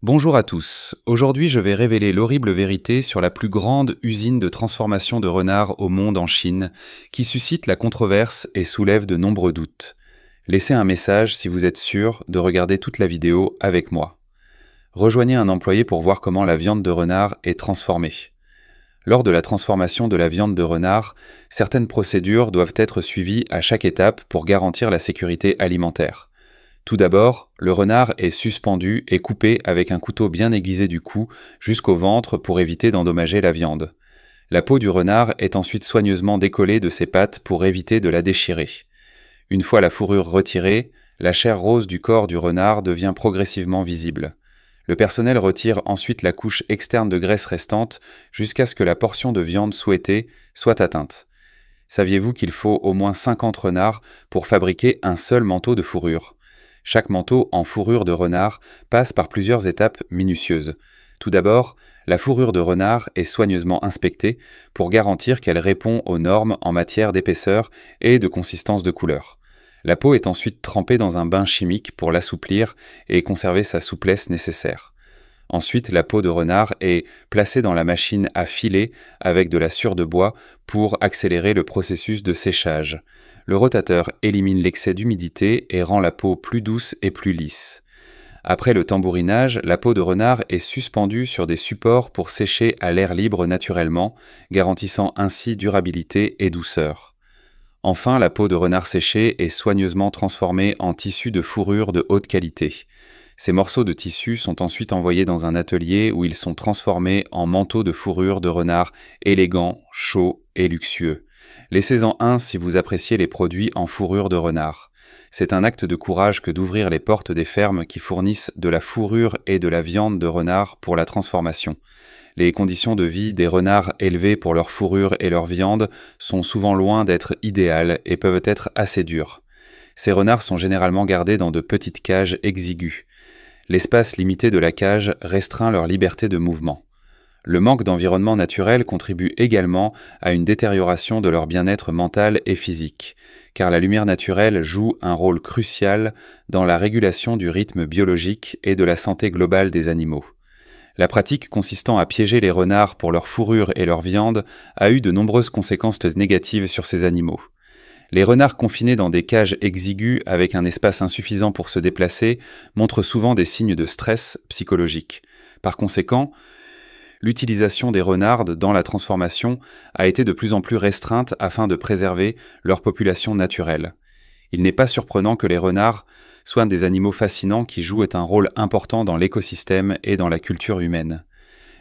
Bonjour à tous. Aujourd'hui, je vais révéler l'horrible vérité sur la plus grande usine de transformation de renards au monde en Chine, qui suscite la controverse et soulève de nombreux doutes. Laissez un message si vous êtes sûr de regarder toute la vidéo avec moi. Rejoignez un employé pour voir comment la viande de renard est transformée. Lors de la transformation de la viande de renard, certaines procédures doivent être suivies à chaque étape pour garantir la sécurité alimentaire. Tout d'abord, le renard est suspendu et coupé avec un couteau bien aiguisé du cou jusqu'au ventre pour éviter d'endommager la viande. La peau du renard est ensuite soigneusement décollée de ses pattes pour éviter de la déchirer. Une fois la fourrure retirée, la chair rose du corps du renard devient progressivement visible. Le personnel retire ensuite la couche externe de graisse restante jusqu'à ce que la portion de viande souhaitée soit atteinte. Saviez-vous qu'il faut au moins 50 renards pour fabriquer un seul manteau de fourrure ? Chaque manteau en fourrure de renard passe par plusieurs étapes minutieuses. Tout d'abord, la fourrure de renard est soigneusement inspectée pour garantir qu'elle répond aux normes en matière d'épaisseur et de consistance de couleur. La peau est ensuite trempée dans un bain chimique pour l'assouplir et conserver sa souplesse nécessaire. Ensuite, la peau de renard est placée dans la machine à filer avec de la sciure de bois pour accélérer le processus de séchage. Le rotateur élimine l'excès d'humidité et rend la peau plus douce et plus lisse. Après le tambourinage, la peau de renard est suspendue sur des supports pour sécher à l'air libre naturellement, garantissant ainsi durabilité et douceur. Enfin, la peau de renard séchée est soigneusement transformée en tissu de fourrure de haute qualité. Ces morceaux de tissu sont ensuite envoyés dans un atelier où ils sont transformés en manteaux de fourrure de renard élégants, chauds et luxueux. Laissez-en un si vous appréciez les produits en fourrure de renard. C'est un acte de courage que d'ouvrir les portes des fermes qui fournissent de la fourrure et de la viande de renard pour la transformation. Les conditions de vie des renards élevés pour leur fourrure et leur viande sont souvent loin d'être idéales et peuvent être assez dures. Ces renards sont généralement gardés dans de petites cages exiguës. L'espace limité de la cage restreint leur liberté de mouvement. Le manque d'environnement naturel contribue également à une détérioration de leur bien-être mental et physique, car la lumière naturelle joue un rôle crucial dans la régulation du rythme biologique et de la santé globale des animaux. La pratique consistant à piéger les renards pour leur fourrure et leur viande a eu de nombreuses conséquences négatives sur ces animaux. Les renards confinés dans des cages exiguës avec un espace insuffisant pour se déplacer montrent souvent des signes de stress psychologique. Par conséquent, l'utilisation des renards dans la transformation a été de plus en plus restreinte afin de préserver leur population naturelle. Il n'est pas surprenant que les renards soient des animaux fascinants qui jouent un rôle important dans l'écosystème et dans la culture humaine.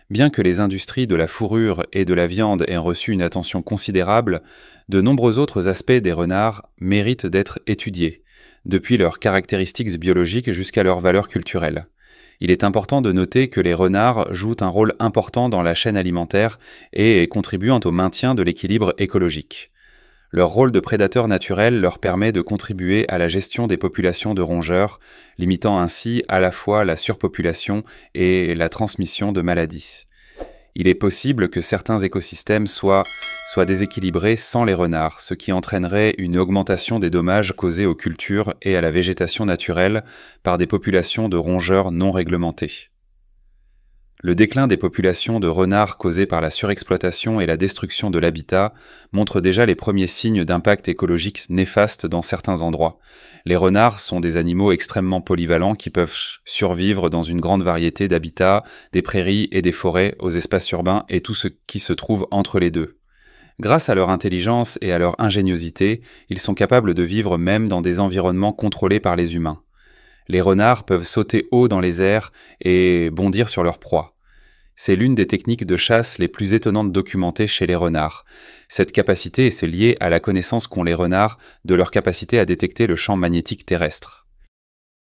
Bien que les industries de la fourrure et de la viande aient reçu une attention considérable, de nombreux autres aspects des renards méritent d'être étudiés, depuis leurs caractéristiques biologiques jusqu'à leurs valeurs culturelles. Il est important de noter que les renards jouent un rôle important dans la chaîne alimentaire et contribuent au maintien de l'équilibre écologique. Leur rôle de prédateur naturel leur permet de contribuer à la gestion des populations de rongeurs, limitant ainsi à la fois la surpopulation et la transmission de maladies. Il est possible que certains écosystèmes soient déséquilibrés sans les renards, ce qui entraînerait une augmentation des dommages causés aux cultures et à la végétation naturelle par des populations de rongeurs non réglementés. Le déclin des populations de renards causé par la surexploitation et la destruction de l'habitat montre déjà les premiers signes d'impact écologique néfaste dans certains endroits. Les renards sont des animaux extrêmement polyvalents qui peuvent survivre dans une grande variété d'habitats, des prairies et des forêts, aux espaces urbains et tout ce qui se trouve entre les deux. Grâce à leur intelligence et à leur ingéniosité, ils sont capables de vivre même dans des environnements contrôlés par les humains. Les renards peuvent sauter haut dans les airs et bondir sur leur proie. C'est l'une des techniques de chasse les plus étonnantes documentées chez les renards. Cette capacité est liée à la connaissance qu'ont les renards de leur capacité à détecter le champ magnétique terrestre.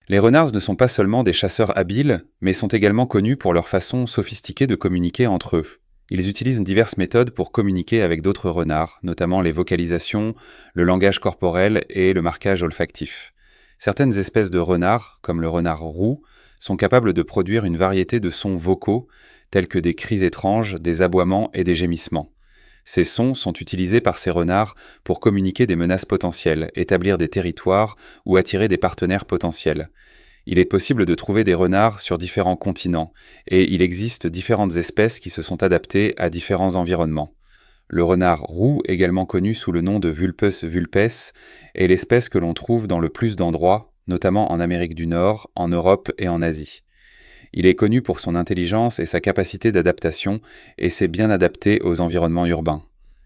Les renards ne sont pas seulement des chasseurs habiles, mais sont également connus pour leur façon sophistiquée de communiquer entre eux. Ils utilisent diverses méthodes pour communiquer avec d'autres renards, notamment les vocalisations, le langage corporel et le marquage olfactif. Certaines espèces de renards, comme le renard roux, sont capables de produire une variété de sons vocaux, tels que des cris étranges, des aboiements et des gémissements. Ces sons sont utilisés par ces renards pour communiquer des menaces potentielles, établir des territoires ou attirer des partenaires potentiels. Il est possible de trouver des renards sur différents continents, et il existe différentes espèces qui se sont adaptées à différents environnements. Le renard roux, également connu sous le nom de Vulpes vulpes, est l'espèce que l'on trouve dans le plus d'endroits, notamment en Amérique du Nord, en Europe et en Asie. Il est connu pour son intelligence et sa capacité d'adaptation, et s'est bien adapté aux environnements urbains.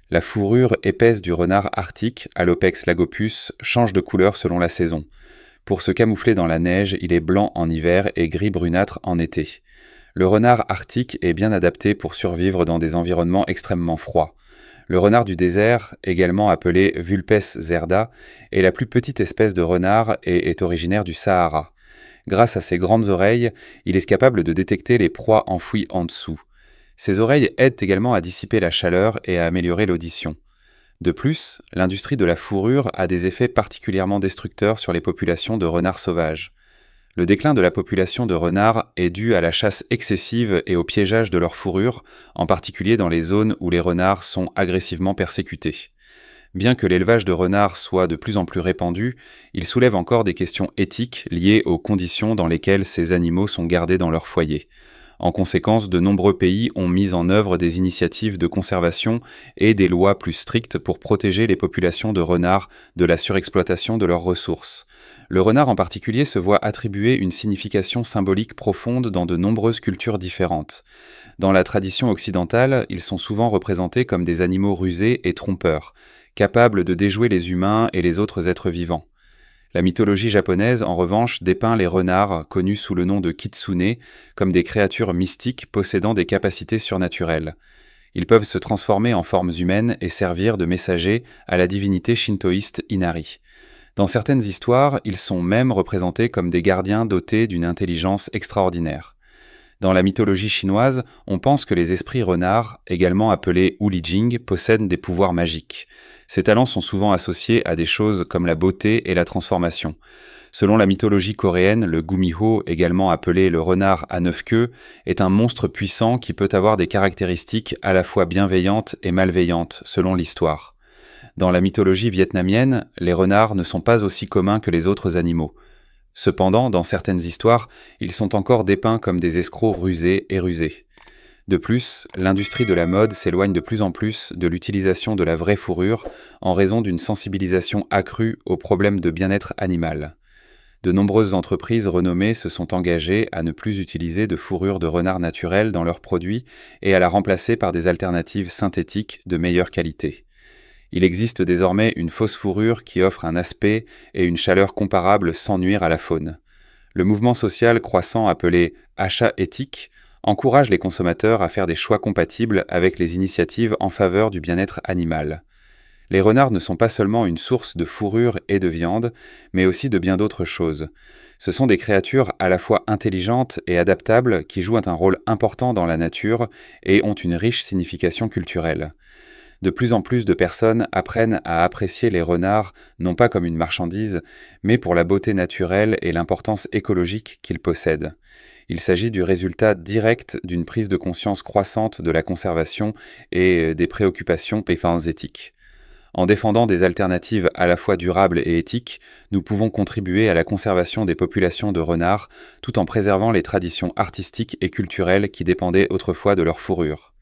La fourrure épaisse du renard arctique, Alopex lagopus, change de couleur selon la saison. Pour se camoufler dans la neige, il est blanc en hiver et gris brunâtre en été. Le renard arctique est bien adapté pour survivre dans des environnements extrêmement froids. Le renard du désert, également appelé Vulpes zerda, est la plus petite espèce de renard et est originaire du Sahara. Grâce à ses grandes oreilles, il est capable de détecter les proies enfouies en dessous. Ses oreilles aident également à dissiper la chaleur et à améliorer l'audition. De plus, l'industrie de la fourrure a des effets particulièrement destructeurs sur les populations de renards sauvages. Le déclin de la population de renards est dû à la chasse excessive et au piégeage de leur fourrure, en particulier dans les zones où les renards sont agressivement persécutés. Bien que l'élevage de renards soit de plus en plus répandu, il soulève encore des questions éthiques liées aux conditions dans lesquelles ces animaux sont gardés dans leur foyer. En conséquence, de nombreux pays ont mis en œuvre des initiatives de conservation et des lois plus strictes pour protéger les populations de renards de la surexploitation de leurs ressources. Le renard en particulier se voit attribuer une signification symbolique profonde dans de nombreuses cultures différentes. Dans la tradition occidentale, ils sont souvent représentés comme des animaux rusés et trompeurs, capables de déjouer les humains et les autres êtres vivants. La mythologie japonaise, en revanche, dépeint les renards, connus sous le nom de kitsune, comme des créatures mystiques possédant des capacités surnaturelles. Ils peuvent se transformer en formes humaines et servir de messagers à la divinité shintoïste Inari. Dans certaines histoires, ils sont même représentés comme des gardiens dotés d'une intelligence extraordinaire. Dans la mythologie chinoise, on pense que les esprits renards, également appelés Wulijing, possèdent des pouvoirs magiques. Ces talents sont souvent associés à des choses comme la beauté et la transformation. Selon la mythologie coréenne, le Gumiho, également appelé le renard à 9 queues, est un monstre puissant qui peut avoir des caractéristiques à la fois bienveillantes et malveillantes, selon l'histoire. Dans la mythologie vietnamienne, les renards ne sont pas aussi communs que les autres animaux. Cependant, dans certaines histoires, ils sont encore dépeints comme des escrocs rusés et rusés. De plus, l'industrie de la mode s'éloigne de plus en plus de l'utilisation de la vraie fourrure en raison d'une sensibilisation accrue aux problèmes de bien-être animal. De nombreuses entreprises renommées se sont engagées à ne plus utiliser de fourrure de renard naturelle dans leurs produits et à la remplacer par des alternatives synthétiques de meilleure qualité. Il existe désormais une fausse fourrure qui offre un aspect et une chaleur comparables sans nuire à la faune. Le mouvement social croissant appelé « achat éthique » encourage les consommateurs à faire des choix compatibles avec les initiatives en faveur du bien-être animal. Les renards ne sont pas seulement une source de fourrure et de viande, mais aussi de bien d'autres choses. Ce sont des créatures à la fois intelligentes et adaptables qui jouent un rôle important dans la nature et ont une riche signification culturelle. De plus en plus de personnes apprennent à apprécier les renards non pas comme une marchandise, mais pour la beauté naturelle et l'importance écologique qu'ils possèdent. Il s'agit du résultat direct d'une prise de conscience croissante de la conservation et des préoccupations éthiques. En défendant des alternatives à la fois durables et éthiques, nous pouvons contribuer à la conservation des populations de renards tout en préservant les traditions artistiques et culturelles qui dépendaient autrefois de leur fourrure.